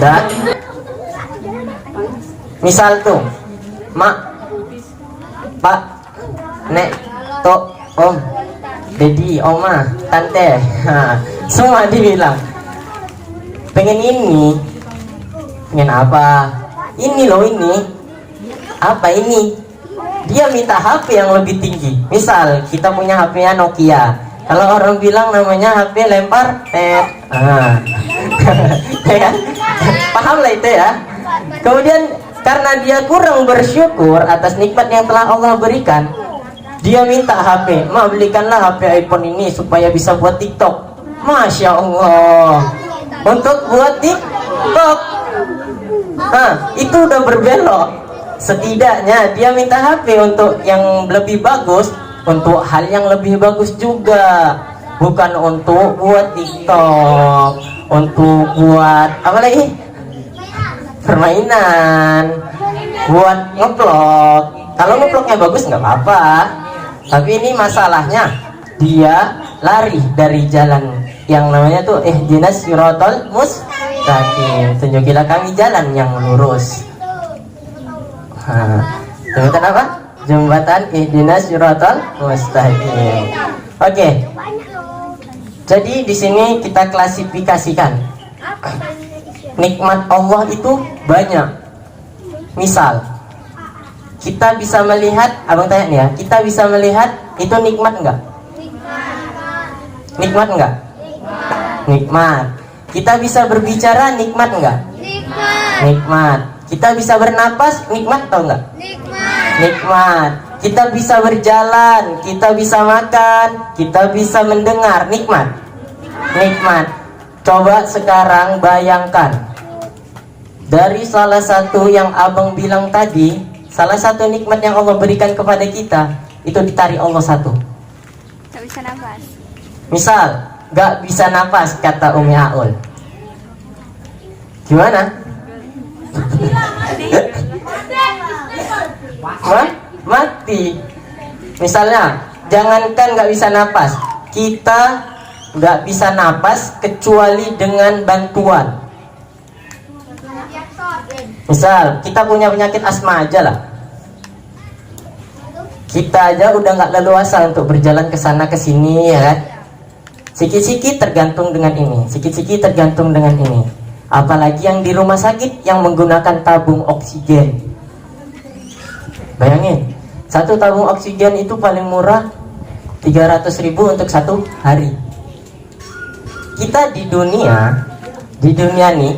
Dan misal tuh mak, pak, nek, tok, om, dedi, oma, tante, semua dibilang pengen ini, pengen apa? Ini loh ini, apa ini? Dia minta HP yang lebih tinggi. Misal kita punya HP-nya Nokia. Kalau orang bilang namanya HP lempar, ya, paham lah itu ya. Kemudian karena dia kurang bersyukur atas nikmat yang telah Allah berikan, dia minta HP. Ma, belikanlah HP iPhone ini supaya bisa buat TikTok. Masya Allah, untuk buat TikTok. Itu udah berbelok. Setidaknya dia minta HP untuk yang lebih bagus, untuk hal yang lebih bagus juga, bukan untuk buat TikTok, untuk buat apa lagi, permainan, buat ngeplok. Kalau ngeploknya bagus nggak apa-apa, tapi ini masalahnya dia lari dari jalan yang namanya tuh ihdinas siratal mustaqim, tunjukilah kami jalan yang lurus. Jembatan apa? Jembatan ihdinas siratal mustaqim. Oke. Jadi di sini kita klasifikasikan nikmat Allah itu banyak. Misal kita bisa melihat, abang tanya nih ya, kita bisa melihat itu nikmat enggak? Nikmat enggak? Nikmat. Kita bisa berbicara, nikmat enggak? Nikmat. Kita bisa bernapas, nikmat atau enggak? Nikmat. Kita bisa berjalan, kita bisa makan, kita bisa mendengar, nikmat. Nikmat. Coba sekarang bayangkan, dari salah satu yang abang bilang tadi, salah satu nikmat yang Allah berikan kepada kita, itu ditarik Allah satu. Gak bisa nafas. Misal, gak bisa nafas, kata Umi Aul. Gimana? Mati. Misalnya, jangankan gak bisa nafas, kita gak bisa nafas kecuali dengan bantuan. Misal, kita punya penyakit asma aja lah. Kita aja udah gak leluasa untuk berjalan ke sana ke sini, ya kan? Sikit-sikit tergantung dengan ini, sikit-sikit tergantung dengan ini. Apalagi yang di rumah sakit yang menggunakan tabung oksigen. Bayangin, satu tabung oksigen itu paling murah 300.000 untuk satu hari. Kita di dunia nih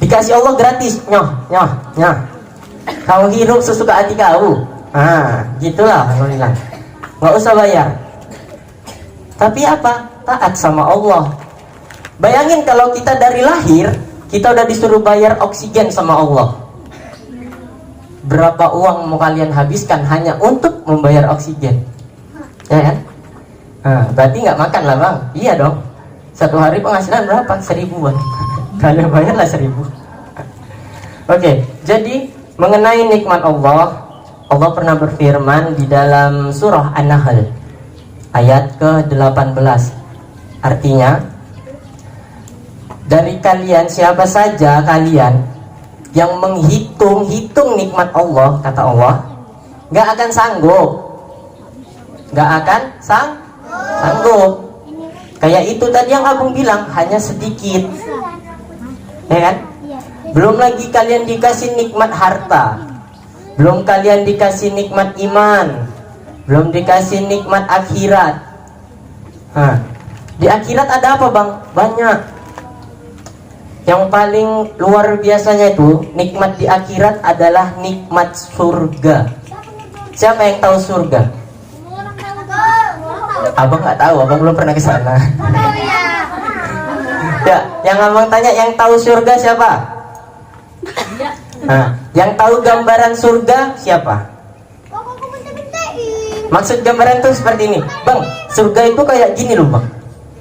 dikasih Allah gratis, nyoh. Kamu hirup sesuka hati kau. Gitulah alhamdulillah. Nggak usah bayar. Tapi apa? Taat sama Allah. Bayangin kalau kita dari lahir, kita udah disuruh bayar oksigen sama Allah. Berapa uang mau kalian habiskan hanya untuk membayar oksigen? Ya kan? Berarti nggak makan lah bang? Iya dong. Satu hari penghasilan berapa? 1.000-an. Kalian bayarlah 1.000. Oke, jadi mengenai nikmat Allah, Allah pernah berfirman di dalam surah An-Nahl ayat ke-18. Artinya, dari kalian, siapa saja kalian yang menghitung-hitung nikmat Allah, kata Allah, gak akan sanggup. Gak akan sanggup. Kayak itu tadi yang abang bilang, hanya sedikit, ya kan? Belum lagi kalian dikasih nikmat harta, belum kalian dikasih nikmat iman, belum dikasih nikmat akhirat. Di akhirat ada apa bang? Banyak. Yang paling luar biasanya itu nikmat di akhirat adalah nikmat surga. Siapa yang tahu surga? Abang nggak tahu, abang belum pernah ke sana. Ya, yang abang tanya yang tahu surga siapa? Yang tahu gambaran surga siapa? Maksud gambaran tuh seperti ini, bang. Surga itu kayak gini loh bang.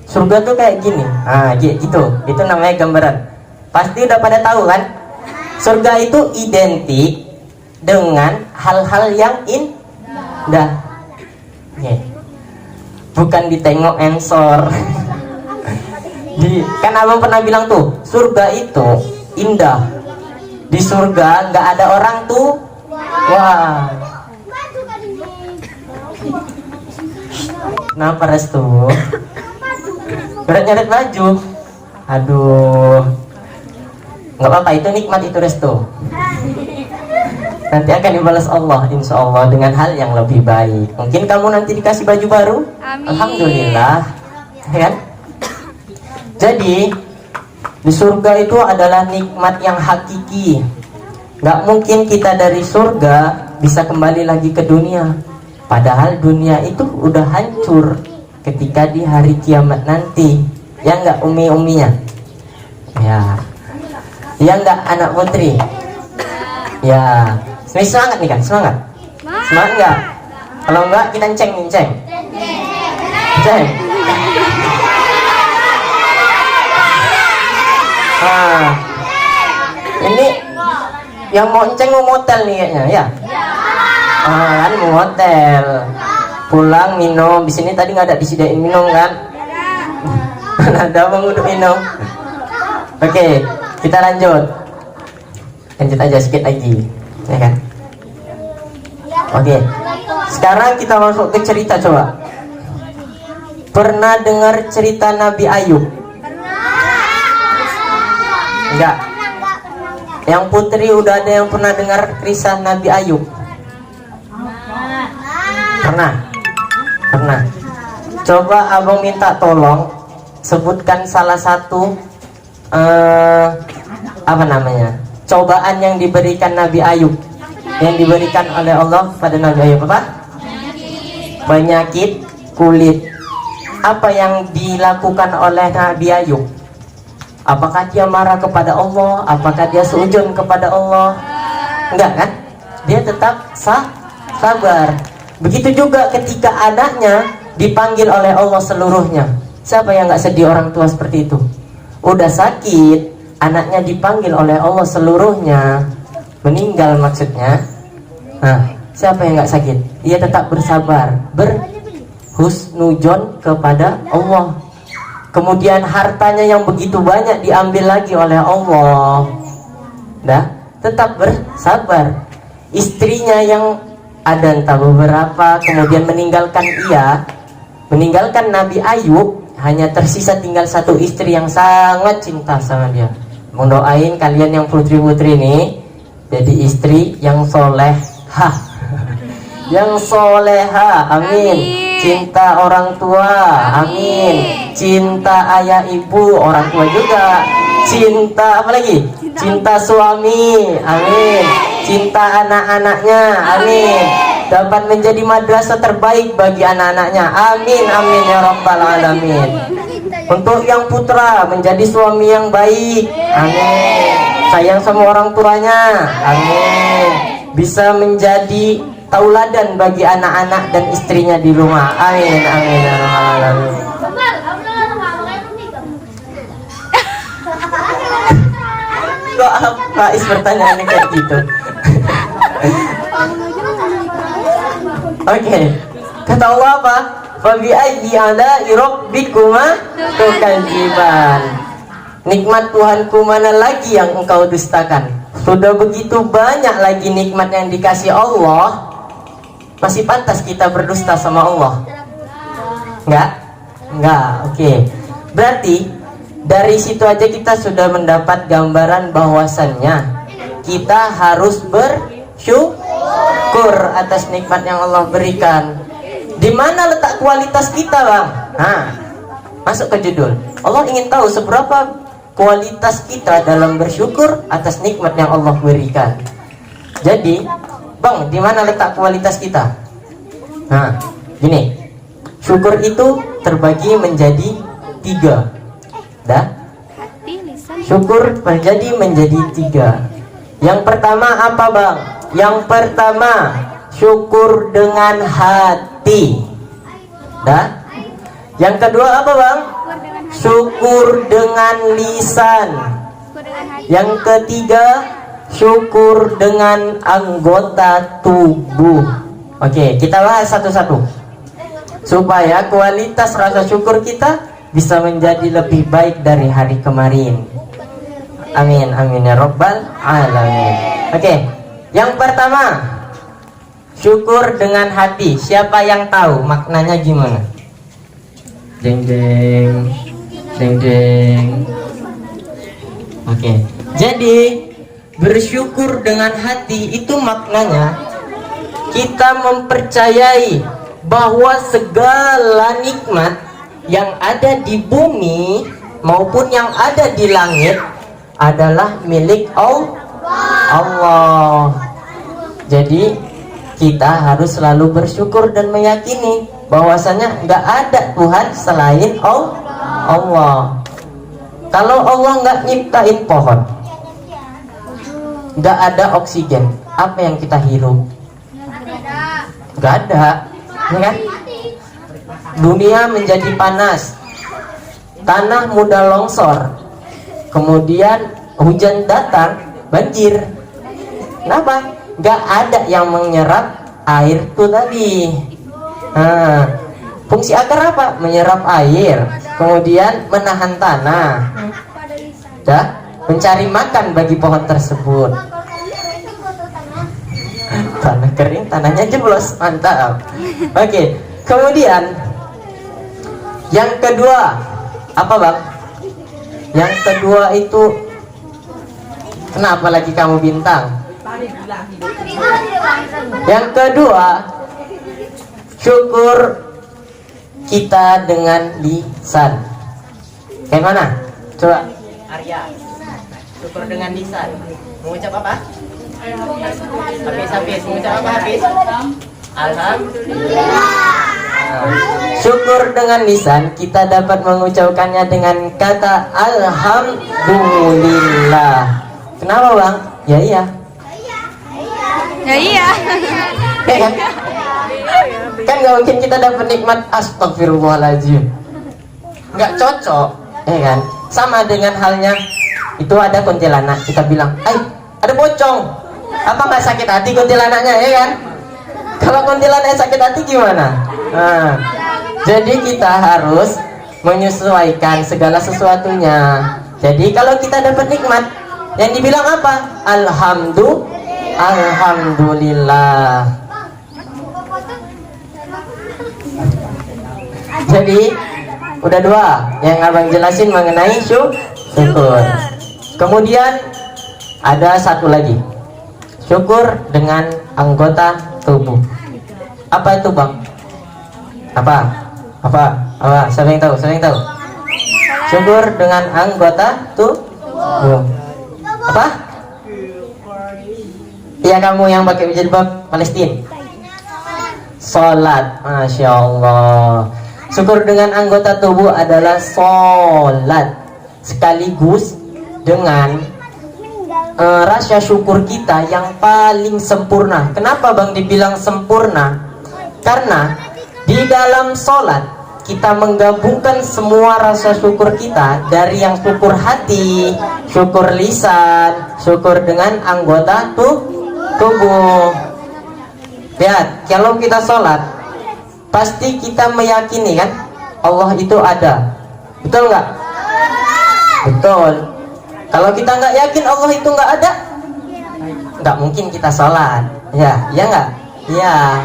Surga tuh kayak gini. Gitu. Itu namanya gambaran. Pasti udah pada tahu kan? Surga itu identik dengan hal-hal yang indah. Oke. Bukan ditengok ensor. Kan abang pernah bilang tuh, surga itu indah. Di surga nggak ada orang tuh. Wah. Kenapa Restu? Berat nyeret baju. Aduh. Nggak apa-apa, itu nikmat itu Restu. Nanti akan dibalas Allah, insya Allah, dengan hal yang lebih baik. Mungkin kamu nanti dikasih baju baru. Amin. Alhamdulillah. Ya. Jadi di surga itu adalah nikmat yang hakiki. Nggak mungkin kita dari surga bisa kembali lagi ke dunia. Padahal dunia itu udah hancur ketika di hari kiamat nanti. Ya nggak umi-uminya? Ya. Ya nggak anak putri? Ya. Semangat nih kan? Semangat? Semangat nggak? Kalau nggak kita ceng. Ceng. Nah, ini yang mau enceng mau motel nih kayaknya ya. Kan mau motel. Pulang minum. Di sini tadi nggak ada disediain minum kan? Ada bang udah minum. Oke, kita lanjut. Lanjut aja sedikit lagi, ya kan? Oke. Sekarang kita masuk ke cerita coba. Pernah dengar cerita Nabi Ayub? Enggak. Yang putri udah ada yang pernah dengar kisah Nabi Ayub? Pernah? Pernah. Coba abang minta tolong sebutkan salah satu apa namanya? Cobaan yang diberikan Nabi Ayub. Yang diberikan oleh Allah pada Nabi Ayub apa? Penyakit kulit. Apa yang dilakukan oleh Nabi Ayub? Apakah dia marah kepada Allah? Apakah dia seujun kepada Allah? Enggak kan? Dia tetap sabar. Begitu juga ketika anaknya dipanggil oleh Allah seluruhnya. Siapa yang nggak sedih orang tua seperti itu? Udah sakit, anaknya dipanggil oleh Allah seluruhnya, meninggal maksudnya. Nah, siapa yang nggak sakit? Dia tetap bersabar, berhusnudzon kepada Allah. Kemudian hartanya yang begitu banyak diambil lagi oleh Allah. Dah, tetap bersabar. Istrinya yang ada entah beberapa kemudian meninggalkan meninggalkan Nabi Ayub, hanya tersisa tinggal satu istri yang sangat cinta sama dia. Mendoain kalian yang putri-putri ini jadi istri yang solehah. Yang soleha, amin. Cinta orang tua, amin. Cinta ayah ibu, orang tua juga. Cinta apa lagi? Cinta suami, amin. Cinta anak-anaknya, amin. Dapat menjadi madrasah terbaik bagi anak-anaknya, amin, amin ya rabbal alamin. Untuk yang putra menjadi suami yang baik, amin. Sayang sama orang tuanya, amin. Bisa menjadi tauladan bagi anak-anak dan istrinya di rumah, amin, amin ya rabbal alamin. Kok Faiz pertanyaannya kayak gitu? Oke, kata Allah apa? Fabi ayyi ala'i rabbikuma tukadziban. Nikmat Tuhanku mana lagi yang engkau dustakan? Sudah begitu banyak lagi nikmat yang dikasih Allah, masih pantas kita berdusta sama Allah? Enggak, oke. Berarti dari situ aja kita sudah mendapat gambaran bahwasannya kita harus bersyukur atas nikmat yang Allah berikan. Di mana letak kualitas kita, Bang? Nah, masuk ke judul. Allah ingin tahu seberapa kualitas kita dalam bersyukur atas nikmat yang Allah berikan. Jadi, Bang, di mana letak kualitas kita? Nah, gini. Syukur itu terbagi menjadi 3. Dah? Syukur terjadi menjadi 3. Yang pertama apa, Bang? Yang pertama, syukur dengan hati. Dah? Yang kedua apa, Bang? Syukur dengan lisan. Yang ketiga, syukur dengan anggota tubuh. Oke, kita bahas satu-satu supaya kualitas rasa syukur kita bisa menjadi lebih baik dari hari kemarin. Amin, amin ya rabbal alamin. Oke, yang pertama, syukur dengan hati. Siapa yang tahu maknanya gimana? Deng deng, deng deng. Oke, jadi bersyukur dengan hati itu maknanya kita mempercayai bahwa segala nikmat yang ada di bumi maupun yang ada di langit adalah milik Allah. Jadi kita harus selalu bersyukur dan meyakini bahwasanya nggak ada Tuhan selain Allah. Kalau Allah nggak nyiptain pohon, nggak ada oksigen, apa yang kita hirup? Nggak ada, ya kan? Dunia menjadi panas, tanah mudah longsor, kemudian hujan datang, banjir. Kenapa? Nggak ada yang menyerap air itu tadi. Nah, fungsi akar apa? Menyerap air, kemudian menahan tanah, mencari makan bagi pohon tersebut. Tanah kering, tanahnya jeblos, mantap. Oke, kemudian yang kedua apa bang? Yang kedua itu kenapa lagi kamu bintang? Yang kedua, syukur kita dengan lisan. Kayak mana? Coba Arya, syukur dengan lisan. Mengucap apa? Habis, mengucap apa habis? Alhamdulillah. Syukur dengan lisan kita dapat mengucapkannya dengan kata alhamdulillah. Kenapa bang? Ya iya. Ya iya. Kan? Kan nggak mungkin kita dapat nikmat astagfirullahaladzim. Nggak cocok, ya kan? Sama dengan halnya itu ada kuntilanak, kita bilang, ada pocong. Apa nggak sakit hati kuntilanaknya, ya kan? Kalau kuntilanaknya sakit hati gimana? Nah, jadi kita harus menyesuaikan segala sesuatunya. Jadi kalau kita dapat nikmat, yang dibilang apa? Alhamdulillah. Jadi udah dua yang abang jelasin mengenai syukur. Kemudian ada satu lagi, syukur dengan anggota tubuh. Apa itu bang? Apa? Siapa yang tahu? Syukur dengan anggota tubuh. Apa? Iya, kamu yang pakai jilbab Palestina. Salat, masya Allah. Syukur dengan anggota tubuh adalah salat, sekaligus dengan rasa syukur kita yang paling sempurna. Kenapa bang dibilang sempurna? Karena di dalam sholat kita menggabungkan semua rasa syukur kita, dari yang syukur hati, syukur lisan, syukur dengan anggota tubuh. Lihat, kalau kita sholat pasti kita meyakini kan Allah itu ada, betul nggak? Betul. Kalau kita nggak yakin Allah itu nggak ada, nggak mungkin kita sholat, ya nggak? Ya.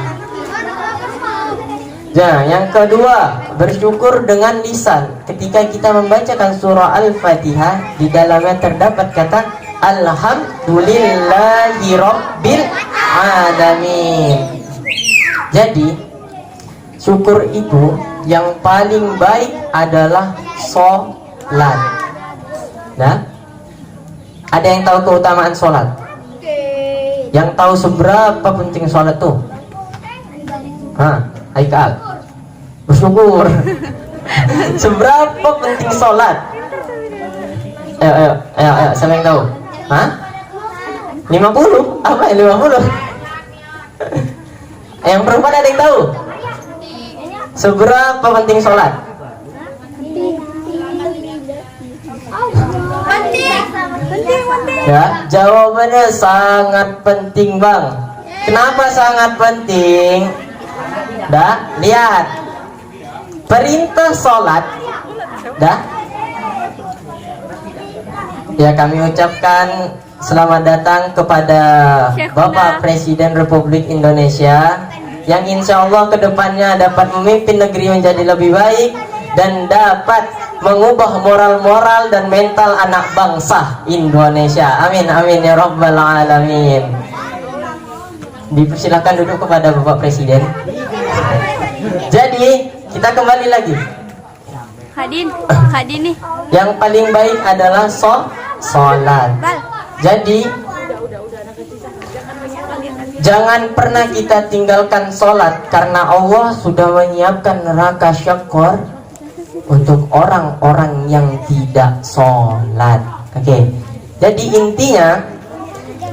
Nah, yang kedua, bersyukur dengan lisan. Ketika kita membacakan surah Al-Fatihah, di dalamnya terdapat kata Alhamdulillahirabbil alamin. Jadi, syukur itu yang paling baik adalah sholat. Nah, ada yang tahu keutamaan sholat? Yang tahu seberapa penting sholat tuh? Haikal, bersyukur. Seberapa penting sholat? Ayo, siapa yang tahu? 50? Apa ya 50? Yang perempuan ada yang tahu? Seberapa penting sholat? Ya, jawabannya sangat penting bang. Kenapa sangat penting? Dah, lihat perintah sholat. Dah. Ya, kami ucapkan selamat datang kepada Bapak Presiden Republik Indonesia yang insya Allah kedepannya dapat memimpin negeri menjadi lebih baik dan dapat mengubah moral-moral dan mental anak bangsa Indonesia. Amin amin ya rabbal alamin. Dipersilakan duduk kepada Bapak Presiden. Jadi kita kembali lagi. Hadin nih. Yang paling baik adalah sholat. Jadi jangan pernah kita tinggalkan sholat, karena Allah sudah menyiapkan neraka syakor untuk orang-orang yang tidak sholat. Oke. Jadi intinya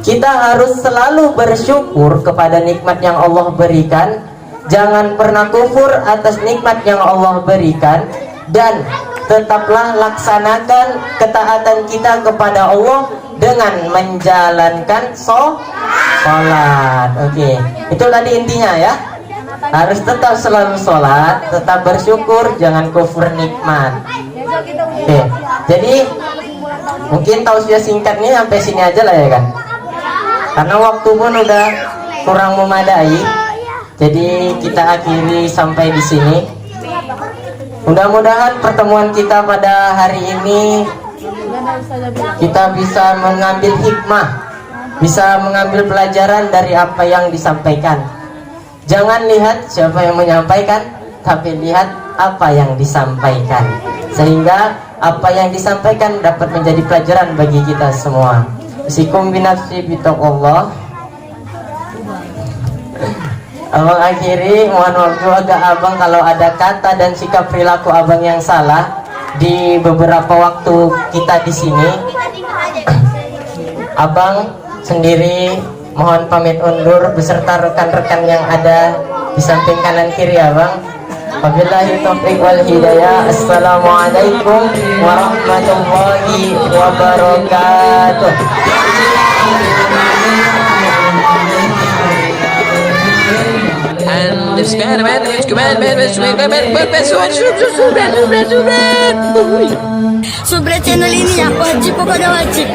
kita harus selalu bersyukur kepada nikmat yang Allah berikan. Jangan pernah kufur atas nikmat yang Allah berikan, dan tetaplah laksanakan ketaatan kita kepada Allah dengan menjalankan sholat. Oke, itu tadi intinya ya. Harus tetap selalu sholat, tetap bersyukur, jangan kufur nikmat. Oke, jadi mungkin tausiah singkatnya sampai sini aja lah ya kan, karena waktu pun udah kurang memadai. Jadi kita akhiri sampai di sini. Mudah-mudahan pertemuan kita pada hari ini kita bisa mengambil hikmah, bisa mengambil pelajaran dari apa yang disampaikan. Jangan lihat siapa yang menyampaikan, tapi lihat apa yang disampaikan, sehingga apa yang disampaikan dapat menjadi pelajaran bagi kita semua. Usikum binafsi bitaqullah. Abang akhiri, mohon waktu agak abang kalau ada kata dan sikap perilaku abang yang salah di beberapa waktu kita di sini. Abang sendiri mohon pamit undur beserta rekan-rekan yang ada di samping kanan kiri abang. Wabillahi taufiq wal hidayah. Assalamualaikum warahmatullahi wabarakatuh. Subscribe channel ini ya, wajib pokoknya wajib.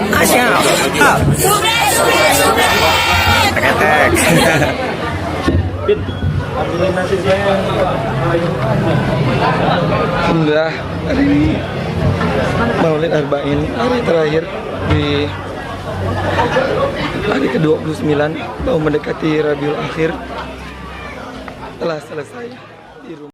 Alhamdulillah, hari ini Maulid Arba'in, hari terakhir di hari ke-29 mau mendekati Rabiul Akhir telah selesai di rumah.